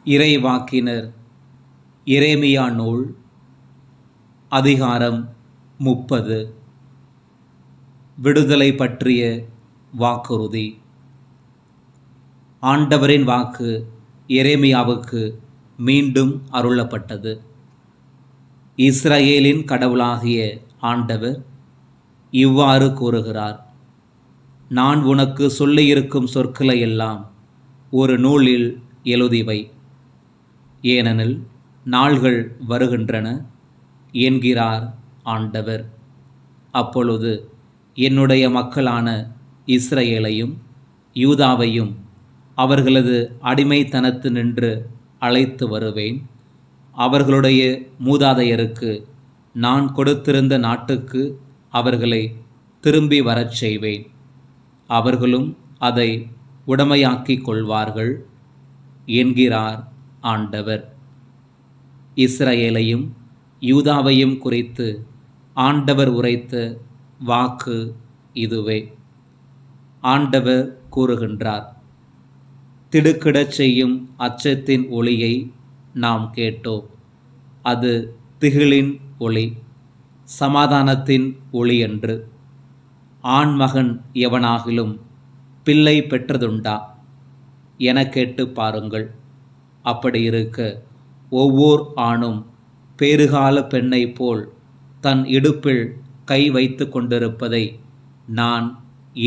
இறைவாக்கினர் எரேமியா நூல் அதிகாரம் 30. விடுதலை பற்றிய வாக்குறுதி. ஆண்டவரின் வாக்கு எரேமியாவுக்கு மீண்டும் அருளப்பட்டது. இஸ்ரவேலின் கடவுளாகிய ஆண்டவர் இவ்வாறு கூறுகிறார்: நான் உனக்கு சொல்லியிருக்கும் சொற்களை எல்லாம் ஒரு நூலில் எழுதிவை. ஏனெனில் நாள்கள் வருகின்றன என்கிறார் ஆண்டவர். அப்பொழுது என்னுடைய மக்களான இஸ்ரவேலையும் யூதாவையும் அவர்களது அடிமைத்தனத்தினின்று அழைத்து வருவேன். அவர்களுடைய மூதாதையருக்கு நான் கொடுத்திருந்த நாட்டுக்கு அவர்களை திரும்பி வரச் செய்வேன். அவர்களும் அதை உடைமையாக்கிக் கொள்வார்கள் என்கிறார் ஆண்டவர். இஸ்ரவேலையும் யூதாவையும் குறித்து ஆண்டவர் உரைத்த வாக்கு இதுவே. ஆண்டவர் கூறுகின்றார்: திடுக்கிடச் செய்யும் அச்சத்தின் ஒளியை நாம் கேட்டோம். அது திகிலின் ஒளி, சமாதானத்தின் ஒளியன்று. ஆண்மகன் எவனாகிலும் பிள்ளை பெற்றதுண்டா என கேட்டு பாருங்கள். அப்படி இருக்க ஒவ்வொரு ஆணும் பேறுகால பெண்ணைப் போல் தன் இடுப்பில் கை வைத்து கொண்டிருப்பதை நான்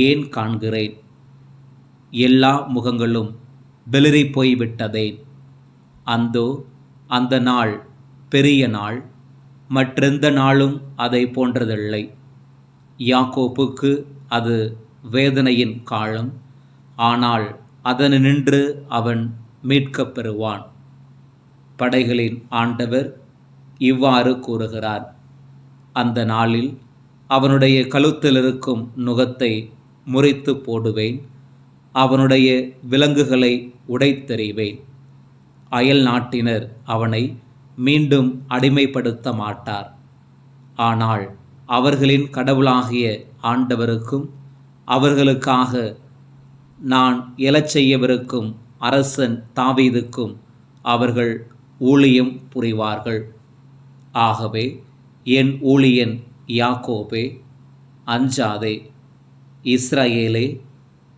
ஏன் காண்கிறேன்? எல்லா முகங்களும் வெளிரி போய்விட்டதேன். அந்தோ அந்த நாள் பெரிய நாள், மற்றெந்த நாளும் அதை போன்றதில்லை. யாக்கோப்புக்கு அது வேதனையின் காலம், ஆனால் அதனின்று அவன் மீட்கப் பெறுவான். படைகளின் ஆண்டவர் இவ்வாறு கூறுகிறார்: அந்த நாளில் அவனுடைய கழுத்தில் இருக்கும் நுகத்தை முறித்து போடுவேன். அவனுடைய விலங்குகளை உடைத்தெறிவேன். அயல் நாட்டினர் அவனை மீண்டும் அடிமைப்படுத்த மாட்டார். ஆனால் அவர்களின் கடவுளாகிய ஆண்டவருக்கும் அவர்களுக்காக நான் எழச் செய்யவிருக்கும் அரசன் தாவீதுக்கும் அவர்கள் ஊழியம் புரிவார்கள். ஆகவே என் ஊழியன் யாக்கோபே, அஞ்சாதே, இஸ்ரவேலே,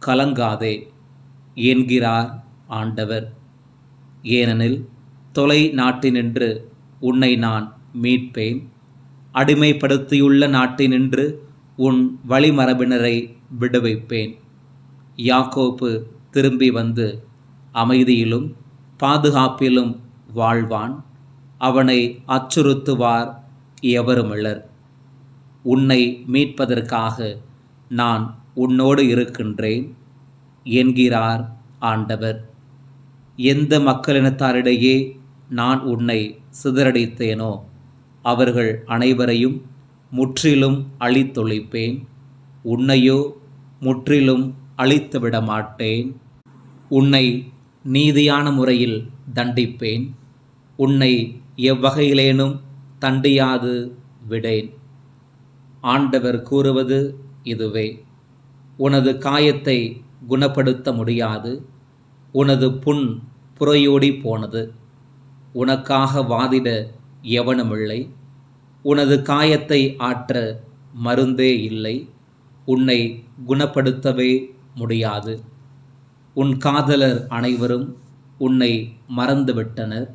கலங்காதே என்கிறார் ஆண்டவர். ஏனெனில் தொலை நாட்டினின்று உன்னை நான் மீட்பேன். அடிமைப்படுத்தியுள்ள நாட்டினின்று உன் வழிமரபினரை விடுவிப்பேன். யாக்கோப்பு திரும்பி வந்து அமைதியிலும் பாதுகாப்பிலும் வாழ்வான். அவனை அச்சுறுத்துவார் எவருமில்லர். உன்னை மீட்பதற்காக நான் உன்னோடு இருக்கின்றேன் என்கிறார் ஆண்டவர். எந்த மக்களினத்தாரிடையே நான் உன்னை சிதறடித்தேனோ அவர்கள் அனைவரையும் முற்றிலும் அழித்தொழிப்பேன். உன்னையோ முற்றிலும் அழித்துவிட மாட்டேன். உன்னை நீதியான முறையில் தண்டிப்பேன். உன்னை எவ்வகையிலேனும் தண்டியாது விடேன். ஆண்டவர் கூறுவது இதுவே: உனது காயத்தை குணப்படுத்த முடியாது. உனது புண் புறையோடி போனது. உனக்காக வாதிட எவனுமில்லை. உனது காயத்தை ஆற்ற மருந்தே இல்லை. உன்னை குணப்படுத்தவே முடியாது. உன் காதலர் அனைவரும் உன்னை மறந்துவிட்டனர்.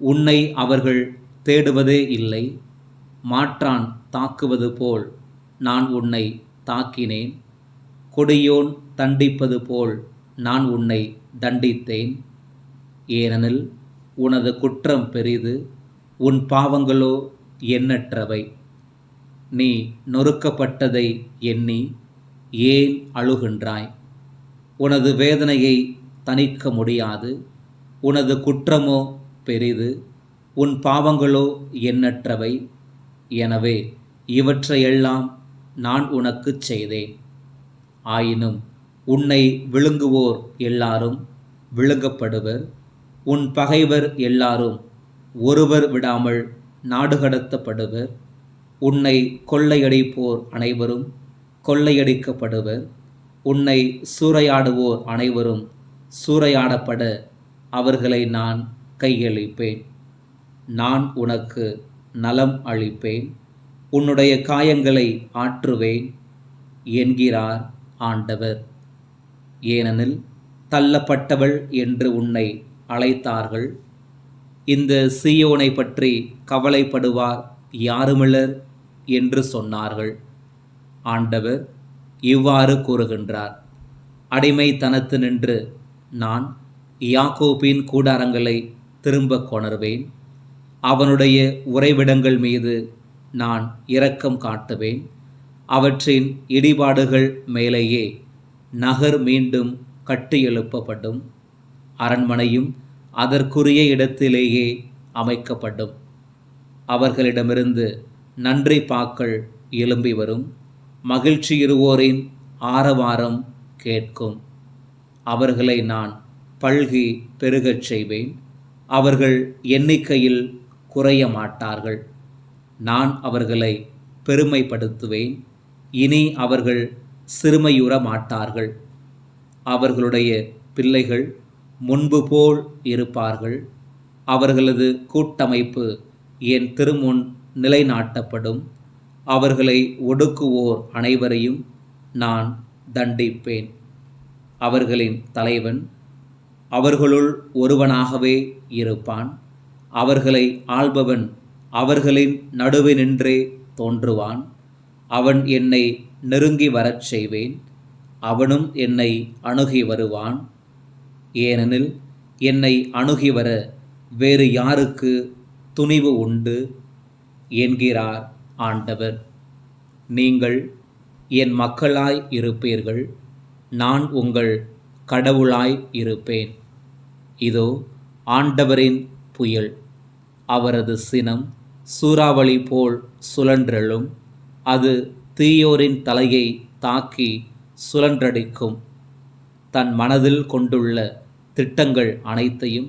உன்னை அவர்கள் தேடுவதே இல்லை. மாற்றான் தாக்குவது போல் நான் உன்னை தாக்கினேன். கொடியோன் தண்டிப்பது போல் நான் உன்னை தண்டித்தேன். ஏனெனில் உனது குற்றம் பெரிது, உன் பாவங்களோ எண்ணற்றவை. நீ நொறுக்கப்பட்டதை எண்ணி ஏன் அழுகின்றாய்? உனது வேதனையை தணிக்க முடியாது. உனது குற்றமோ பெரிது, உன் பாவங்களோ எண்ணற்றவை. எனவே இவற்றையெல்லாம் நான் உனக்குச் செய்தேன். ஆயினும் உன்னை விழுங்குவோர் எல்லாரும் விழுங்கப்படுவர். உன் பகைவர் எல்லாரும் ஒருவர் விடாமல் நாடுகடத்தப்படுவர். உன்னை கொள்ளையடிப்போர் அனைவரும் கொள்ளையடிக்கப்படுவர். உன்னை சூறையாடுவோர் அனைவரும் சூறையாடப்பட அவர்களை நான் கையளிப்பேன். நான் உனக்கு நலம் அளிப்பேன், உன்னுடைய காயங்களை ஆற்றுவேன் என்கிறார் ஆண்டவர். ஏனெனில் தள்ளப்பட்டவள் என்று உன்னை அழைத்தார்கள். இந்த சீயோனை பற்றி கவலைப்படுவார் யாருமில்லர் என்று சொன்னார்கள். ஆண்டவர் இவ்வாறு கூறுகின்றார்: அடிமைத்தனத்து நின்று நான் யாக்கோபின் கூடாரங்களை திரும்ப கொணர்வேன். அவனுடைய உறைவிடங்கள் மீது நான் இரக்கம் காட்டுவேன். அவற்றின் இடிபாடுகள் மேலேயே நகர் மீண்டும் கட்டியெழுப்பப்படும். அரண்மனையும் அதற்குரிய இடத்திலேயே அமைக்கப்படும். அவர்களிடமிருந்து நன்றி பாக்கள் எழும்பி வரும். மகிழ்ச்சியுறுவோரின் ஆரவாரம் கேட்கும். அவர்களை நான் பல்கி பெருகச் செய்வேன். அவர்கள் எண்ணிக்கையில் குறைய மாட்டார்கள். நான் அவர்களை பெருமைப்படுத்துவேன். இனி அவர்கள் சிறுமையுற மாட்டார்கள். அவர்களுடைய பிள்ளைகள் முன்பு போல் இருப்பார்கள். அவர்களது கூட்டமைப்பு என் திருமுன் நிலைநாட்டப்படும். அவர்களை ஒடுக்குவோர் அனைவரையும் நான் தண்டிப்பேன். அவர்களின் தலைவன் அவர்களுள் ஒருவனாகவே இருப்பான். அவர்களை ஆள்பவன் அவர்களின் நடுவே நின்றே தோன்றுவான். அவன் என்னை நெருங்கி வரச் செய்வேன். அவனும் என்னை அணுகி வருவான். ஏனெனில் என்னை அணுகி வர வேறு யாருக்கு துணிவு உண்டு என்கிறார் ஆண்டவர். நீங்கள் என் மக்களாய் இருப்பீர்கள், நான் உங்கள் கடவுளாய் இருப்பேன். இதோ ஆண்டவரின் புயல், அவரது சினம் சூறாவளி போல் சுழன்றெழும். அது தீயோரின் தலையை தாக்கி சுழன்றடிக்கும். தன் மனதில் கொண்டுள்ள திட்டங்கள் அனைத்தையும்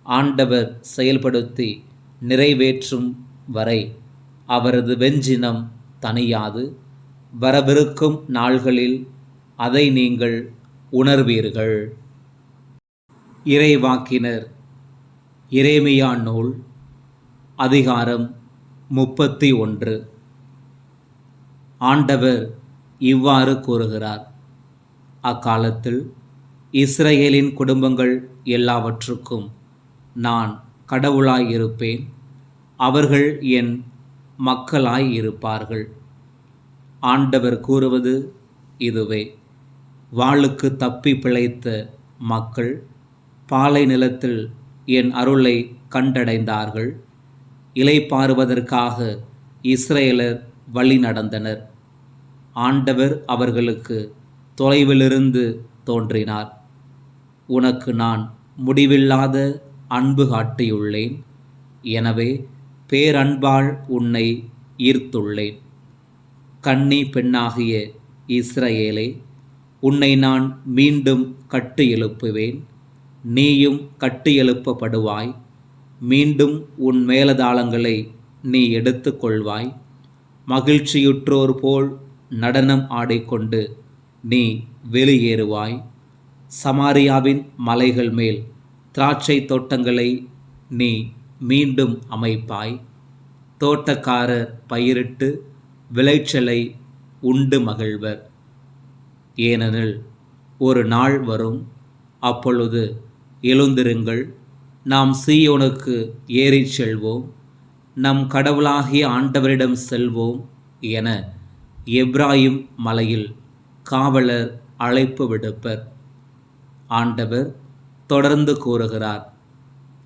ஆண்டவர் செயல்படுத்தி நிறைவேற்றும் வரை அவரது வெஞ்சினம் தணியாது. வரவிருக்கும் நாள்களில் அதை நீங்கள் உணர்வீர்கள். இறைவாக்கினர் எரேமியா நூல் அதிகாரம் 31. ஆண்டவர் இவ்வாறு கூறுகிறார்: அக்காலத்தில் இஸ்ரவேலின் குடும்பங்கள் எல்லாவற்றுக்கும் நான் கடவுளாய் இருப்பேன். அவர்கள் என் மக்களாய் இருப்பார்கள். ஆண்டவர் கூறுவது இதுவே: வாளுக்கு தப்பி பிழைத்த மக்கள் பாலை நிலத்தில் என் அருளை கண்டடைந்தார்கள். இளைப்பாறுவதற்காக இஸ்ரவேலர் வழி நடந்தனர். ஆண்டவர் அவர்களுக்கு தொலைவிலிருந்து தோன்றினார். உனக்கு நான் முடிவில்லாத அன்பு காட்டியுள்ளேன். எனவே பேரன்பால் உன்னை ஈர்த்துள்ளேன். கன்னி பெண்ணாகிய இஸ்ரவேலே, உன்னை நான் மீண்டும் கட்டி எழுப்புவேன். நீயும் கட்டி எழுப்பப்படுவாய். மீண்டும் உன் மேலதாளங்களை நீ எடுத்துக்கொள்வாய். மகிழ்ச்சியுற்றோர் போல் நடனம் ஆடிக்கொண்டு நீ வெளியேறுவாய். சமாரியாவின் மலைகள் மேல் திராட்சை தோட்டங்களை நீ மீண்டும் அமைப்பாய். தோட்டக்காரர் பயிரிட்டு விளைச்சலை உண்டு மகிழ்வர். ஏனெனில் ஒரு நாள் வரும், அப்பொழுது எழுந்திருங்கள், நாம் சீயோனுக்கு ஏறிச் செல்வோம், நம் கடவுளாகிய ஆண்டவரிடம் செல்வோம் என எப்ராயிம் மலையில் காவலர் அழைப்பு விடுப்பர். ஆண்டவர் தொடர்ந்து கூறுகிறார்: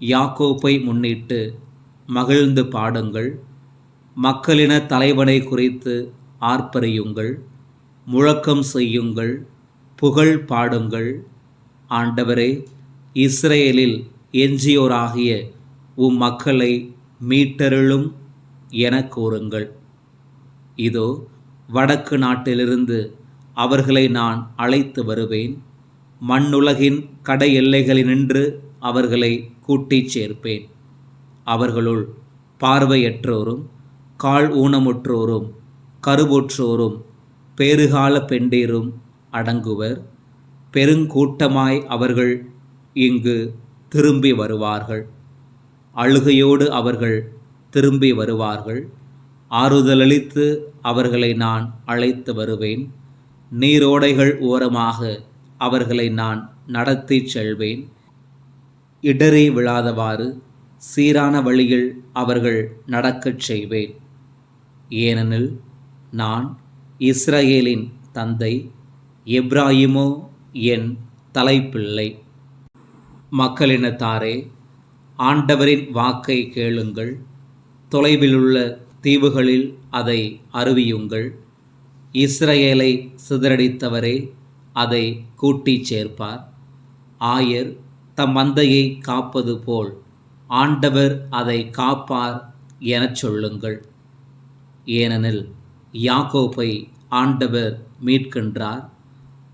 யாக்கோப்பை முன்னிட்டு மகிழ்ந்து பாடுங்கள். மக்களின தலைவனை குறித்து ஆர்ப்பரியுங்கள். முழக்கம் செய்யுங்கள், புகழ் பாடுங்கள். ஆண்டவரே, இஸ்ரேலில் எஞ்சியோராகிய உம் மக்களை மீட்டருளும் என கூறுங்கள். இதோ வடக்கு நாட்டிலிருந்து அவர்களை நான் அழைத்து வருவேன். மண்ணுலகின் கடை எல்லைகளினின்று அவர்களை கூட்டிச் சேர்ப்பேன். அவர்களுள் பார்வையற்றோரும் கால் ஊனமுற்றோரும் கருவுற்றோரும் பேறுகால பெண்டீரும் அடங்குவர். பெருங்கூட்டமாய் அவர்கள் இங்கு திரும்பி வருவார்கள். அழுகையோடு அவர்கள் திரும்பி வருவார்கள். ஆறுதலளித்து அவர்களை நான் அழைத்து வருவேன். நீரோடைகள் ஓரமாக அவர்களை நான் நடத்திச் செல்வேன். இடறி விழாதவாறு சீரான வழியில் அவர்கள் நடக்கச் செய்வேன். ஏனெனில் நான் இஸ்ரவேலின் தந்தை, எப்பிராயீமோ என் தலைப்பிள்ளை. மக்களினத்தாரே, ஆண்டவரின் வாக்கை கேளுங்கள். தொலைவிலுள்ள தீவுகளில் அதை அறிவியுங்கள். இஸ்ரவேலை சிதறடித்தவரே அதை கூட்டிச் சேர்ப்பார். ஆயர் தம் மந்தையை காப்பது போல் ஆண்டவர் அதை காப்பார் எனச் சொல்லுங்கள். ஏனெனில் யாக்கோபை ஆண்டவர் மீட்கின்றார்.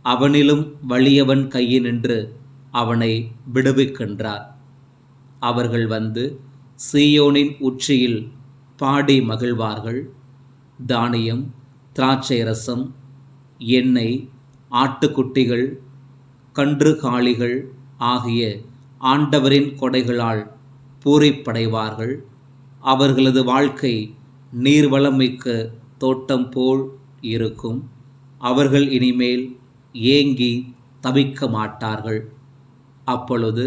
அவனிலும் வலியவன் கையினின்று அவனை விடுவிக்கின்றார். அவர்கள் வந்து சீயோனின் உச்சியில் பாடி மகிழ்வார்கள். தானியம், திராட்சை ரசம், எண்ணெய், ஆட்டுக்குட்டிகள், கன்றுகாலிகள் ஆகிய ஆண்டவரின் கொடைகளால் பூரிப்படைவார்கள். அவர்களது வாழ்க்கை நீர்வளமிக்க தோட்டம் போல் இருக்கும். அவர்கள் இனிமேல் ஏங்கி தவிக்க மாட்டார்கள். அப்பொழுது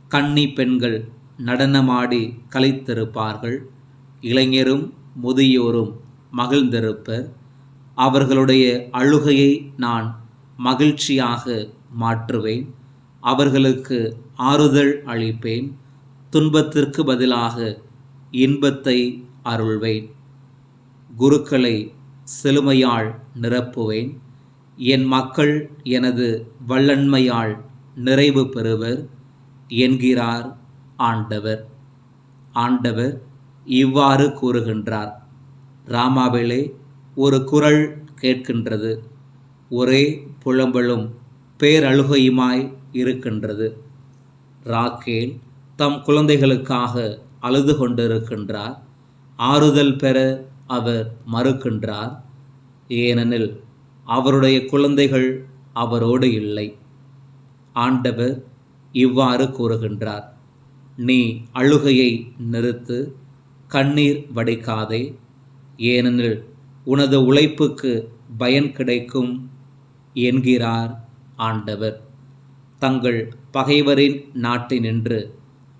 கன்னி பெண்கள் நடனமாடி களித்திருப்பார்கள். இளைஞரும் முதியோரும் மகிழ்ந்திருப்பர். அவர்களுடைய அழுகையை நான் மகிழ்ச்சியாக மாற்றுவேன். அவர்களுக்கு ஆறுதல் அளிப்பேன். துன்பத்திற்கு பதிலாக இன்பத்தை அருள்வேன். குருக்களை செழுமையால் நிரப்புவேன். என் மக்கள் எனது வல்லன்மையால் நிறைவு பெறுவர் என்கிறார் ஆண்டவர். ஆண்டவர் இவ்வாறு கூறுகின்றார். ராமாவிலே ஒரு குரல் கேட்கின்றது. ஒரே புலம்பலும் பேரழுகையுமாய் இருக்கின்றது. ராக்கேல் தம் குழந்தைகளுக்காக அழுது கொண்டிருக்கின்றார். ஆறுதல் பெற அவர் மறுக்கின்றார். ஏனெனில் அவருடைய குழந்தைகள் அவரோடு இல்லை. ஆண்டவர் இவ்வாறு கூறுகின்றார். நீ அழுகையை நிறுத்து, கண்ணீர் வடிக்காதே. ஏனெனில் உனது உழைப்புக்கு பயன் கிடைக்கும் என்கிறார் ஆண்டவர். தங்கள் பகைவரின் நாட்டினின்று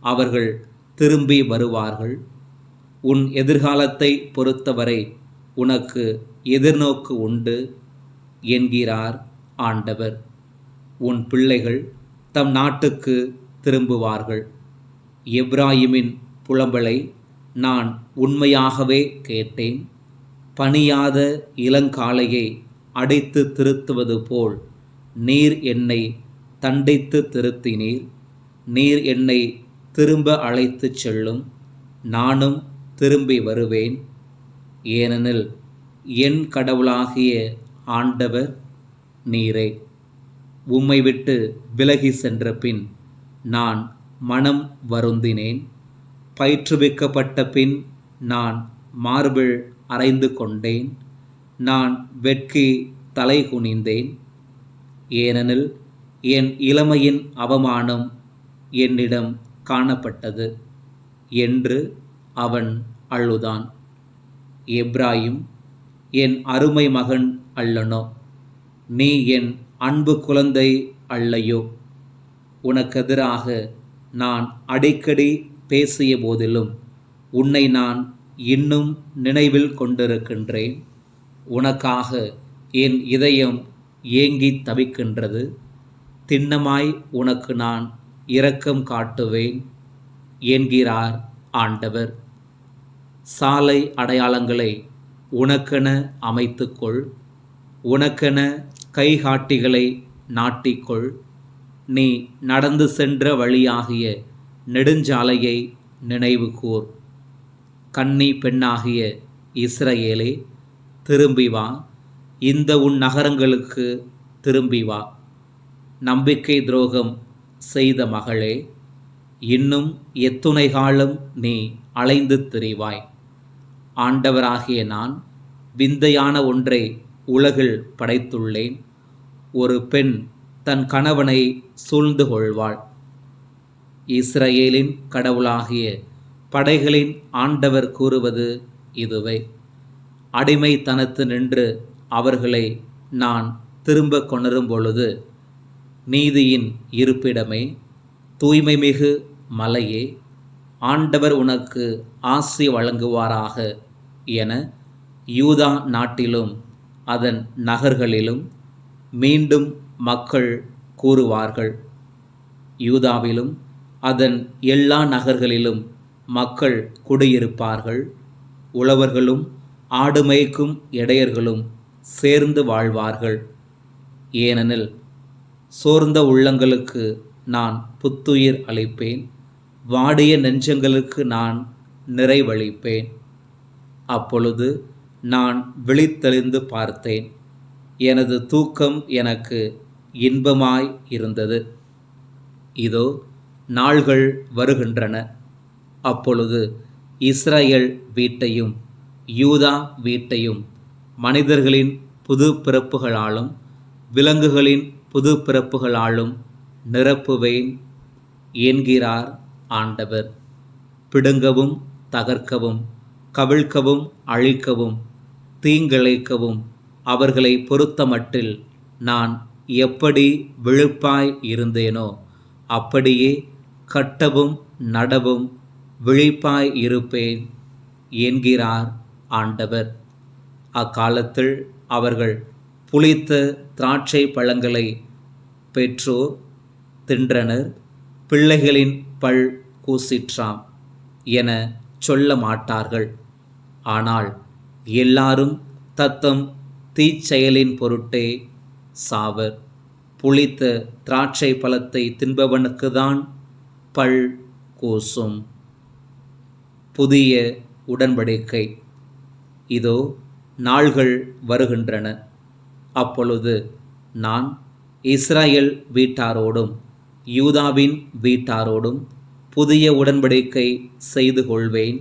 அவர்கள் திரும்பி வருவார்கள். உன் எதிர்காலத்தை பொறுத்தவரை உனக்கு எதிர்நோக்கு உண்டு என்கிறார் ஆண்டவர். உன் பிள்ளைகள் தம் நாட்டுக்கு திரும்புவார்கள். எப்பிராயீமின் புலம்பலை நான் உண்மையாகவே கேட்டேன். பணியாத இளங்காளையை அடைத்து திருத்துவது போல் நீர் என்னை தண்டித்து திருத்தினீர். நீர் என்னை திரும்ப அழைத்துச் செல்லும். நானும் திரும்பி வருவேன். ஏனெனில் என் கடவுளாகிய ஆண்டவர் நீரே. உம்மை விட்டு விலகி சென்ற பின் நான் மனம் வருந்தினேன். பயிற்றுவிக்கப்பட்ட பின் நான் மார்பில் அறைந்து கொண்டேன். நான் வெட்கி தலை குனிந்தேன். ஏனெனில் என் இளமையின் அவமானம் என்னிடம் காணப்பட்டது என்று அவன் அழுதான். எப்பிராயீம் என் அருமை மகன் அல்லனோ? நீ என் அன்பு குழந்தை அல்லையோ? உனக்கெதிராக நான் அடிக்கடி பேசிய போதிலும் உன்னை நான் இன்னும் நினைவில் கொண்டிருக்கின்றேன். உனக்காக என் இதயம் ஏங்கித் தவிக்கின்றது. திண்ணமாய் உனக்கு நான் இரக்கம் காட்டுவேன் என்கிறார் ஆண்டவர். சாலை அடையாளங்களை உனக்கென அமைத்துக்கொள். உனக்கென கைகாட்டிகளை நாட்டிக்கொள். நீ நடந்து சென்ற வழியாகிய நெடுஞ்சாலையை நினைவு கூர். கன்னி பெண்ணாகிய இஸ்ரவேலே, திரும்பி வா. இந்த உன் நகரங்களுக்கு திரும்பி வா. நம்பிக்கை துரோகம் செய்த மகளே, இன்னும் எத்துணை காலம் நீ அலைந்து திரிவாய்? ஆண்டவராகிய நான் விந்தையான ஒன்றை உலகில் படைத்துள்ளேன். ஒரு பெண் தன் கணவனை சூழ்ந்து கொள்வாள். இஸ்ரவேலின் கடவுளாகிய படைகளின் ஆண்டவர் கூறுவது இதுவே. அடிமைத்தனத்து நின்று அவர்களை நான் திரும்ப கொணரும் பொழுது, நீதியின் இருப்பிடமே, தூய்மை மிகு மலையே, ஆண்டவர் உனக்கு ஆசி வழங்குவாராக என யூதா நாட்டிலும் அதன் நகர்களிலும் மீண்டும் மக்கள் கூறுவார்கள். யூதாவிலும் அதன் எல்லா நகர்களிலும் மக்கள் குடியிருப்பார்கள். உழவர்களும் ஆடு மேய்க்கும் இடையர்களும் சேர்ந்து வாழ்வார்கள். ஏனெனில் சோர்ந்த உள்ளங்களுக்கு நான் புத்துயிர் அளிப்பேன், வாடிய நெஞ்சங்களுக்கு நான் நிறைவளிப்பேன். அப்பொழுது நான் விழித்தெழுந்து பார்த்தேன், எனது தூக்கம் எனக்கு இன்பமாய் இருந்தது. இதோ நாள்கள் வருகின்றன, அப்பொழுது இஸ்ரவேல் வீட்டையும் யூதா வீட்டையும் மனிதர்களின் புது பிறப்புகளாலும் விலங்குகளின் புது பிறப்புகளாலும் நிரப்புவேன் என்கிறார் ஆண்டவர். பிடுங்கவும் தகர்க்கவும் கவிழ்க்கவும் அழிக்கவும் தீங்கிழைக்கவும் அவர்களை பொறுத்தமட்டில் நான் எப்படி விழிப்பாய் இருந்தேனோ அப்படியே கட்டவும் நடவும் விழிப்பாய் இருப்பேன் என்கிறார் ஆண்டவர். அக்காலத்தில் அவர்கள் புளித்த திராட்சை பழங்களை பெற்றோர் தின்றனர், பிள்ளைகளின் பல் கூசிற்றாம் என சொல்ல மாட்டார்கள். ஆனால் எல்லாரும் தத்தம் தீச்செயலின் பொருட்டே சாவர். புளித்த திராட்சை பழத்தை தின்பவனுக்குதான் பல் கூசும். புதிய உடன்படிக்கை. இதோ நாள்கள் வருகின்றன, அப்பொழுது நான் இஸ்ரவேல் வீட்டாரோடும் யூதாவின் வீட்டாரோடும் புதிய உடன்படிக்கை செய்து கொள்வேன்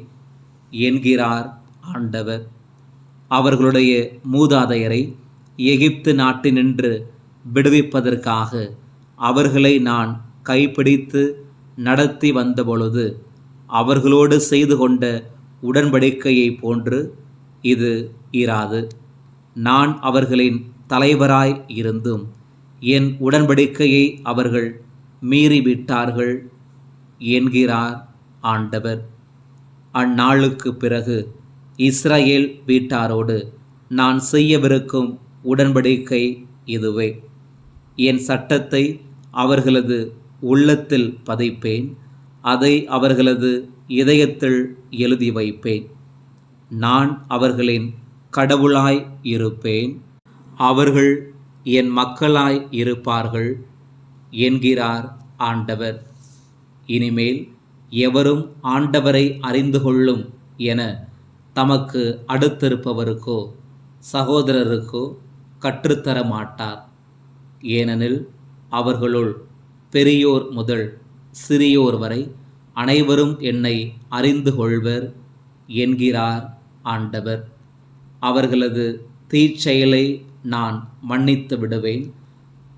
என்கிறார் ஆண்டவர். அவர்களுடைய மூதாதையரை எகிப்து நாட்டினின்று விடுவிப்பதற்காக அவர்களை நான் கைப்பிடித்து நடத்தி வந்தபொழுது அவர்களோடு செய்து கொண்ட உடன்படிக்கையை போன்று இது இராது. நான் அவர்களின் தலைவராய் இருந்தும் என் உடன்படிக்கையை அவர்கள் மீறிவிட்டார்கள் என்கிறார் ஆண்டவர். அந்நாளுக்கு பிறகு இஸ்ரவேல் வீட்டாரோடு நான் செய்யவிருக்கும் உடன்படிக்கை இதுவே. என் சட்டத்தை அவர்களது உள்ளத்தில் பதிப்பேன், அதை அவர்களது இதயத்தில் எழுதி வைப்பேன். நான் அவர்களின் கடவுளாய் இருப்பேன், அவர்கள் என் மக்களாய் இருப்பார்கள் என்கிறார் ஆண்டவர். இனிமேல் எவரும் ஆண்டவரை அறிந்து கொள்ளும் என தமக்கு அடுத்திருப்பவருக்கோ சகோதரருக்கோ கற்றுத்தர மாட்டார். ஏனெனில் அவர்களுள் பெரியோர் முதல் சிறியோர் வரை அனைவரும் என்னை அறிந்து கொள்வர் என்கிறார் ஆண்டவர். அவர்களது தீச்செயலை நான் மன்னித்து விடுவேன்,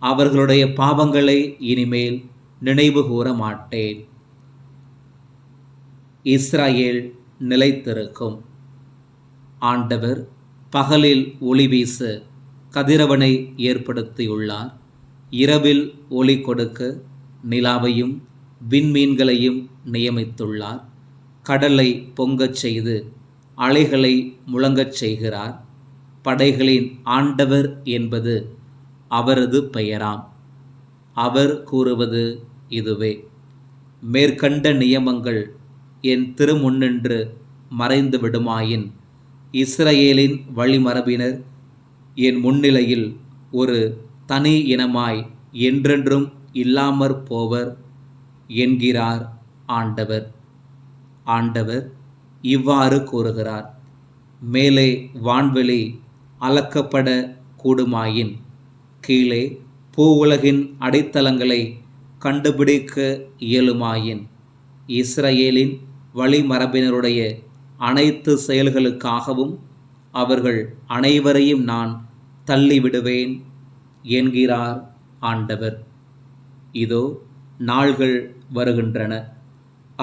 அவர்களுடைய பாவங்களை இனிமேல் நினைவு கூற மாட்டேன். இஸ்ரவேல் நிலைத்திருக்கும். ஆண்டவர் பகலில் ஒளி வீச கதிரவனை ஏற்படுத்தியுள்ளார். இரவில் ஒளி கொடுக்க நிலாவையும் விண்மீன்களையும் நியமித்துள்ளார். கடலை பொங்கச் செய்து அலைகளை முழங்கச் செய்கிறார். படைகளின் ஆண்டவர் என்பது அவரது பெயராம். அவர் கூறுவது இதுவே. மேற்கண்ட நியமங்கள் என் திருமுன்னின்று மறைந்து விடுமாயின் இஸ்ரவேலின் வழிமரபினர் என் முன்னிலையில் ஒரு தனி இனமாய் என்றென்றும் இல்லாமற் போவர் என்கிறார் ஆண்டவர். ஆண்டவர் இவ்வாறு கூறுகிறார். மேலே வான்வெளி அளக்கப்பட கூடுமாயின் கீழே பூவுலகின் அடித்தளங்களை கண்டுபிடிக்க இயலுமாயின் இஸ்ரவேலின் வழிமரபினருடைய அனைத்து செயல்களுக்காகவும் அவர்கள் அனைவரையும் நான் தள்ளிவிடுவேன் என்கிறார் ஆண்டவர். இதோ நாள்கள் வருகின்றனர்.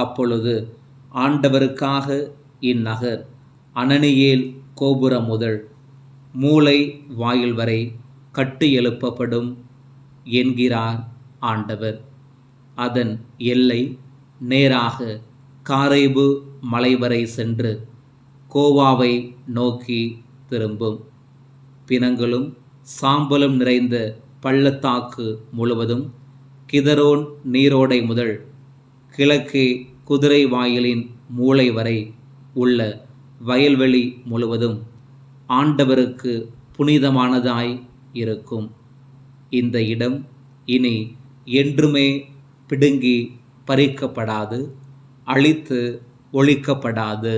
அப்பொழுது ஆண்டவருக்காக இந்நகர் அனனியேல் கோபுரம் முதல் மூலை வாயில் வரை கட்டி எழுப்பப்படும் என்கிறார் ஆண்டவர். அதன் எல்லை நேராக காரேபு மலை வரை சென்று கோவாவை நோக்கி திரும்பும். பிணங்களும் சாம்பலும் நிறைந்த பள்ளத்தாக்கு முழுவதும் கிதரோன் நீரோடை முதல் கிழக்கே குதிரை வாயிலின் மூலை வரை உள்ள வயல்வெளி முழுவதும் ஆண்டவருக்கு புனிதமானதாய் இருக்கும். இந்த இடம் இனி என்றுமே பிடுங்கி பறிக்கப்படாது, அழித்து ஒழிக்கப்படாது.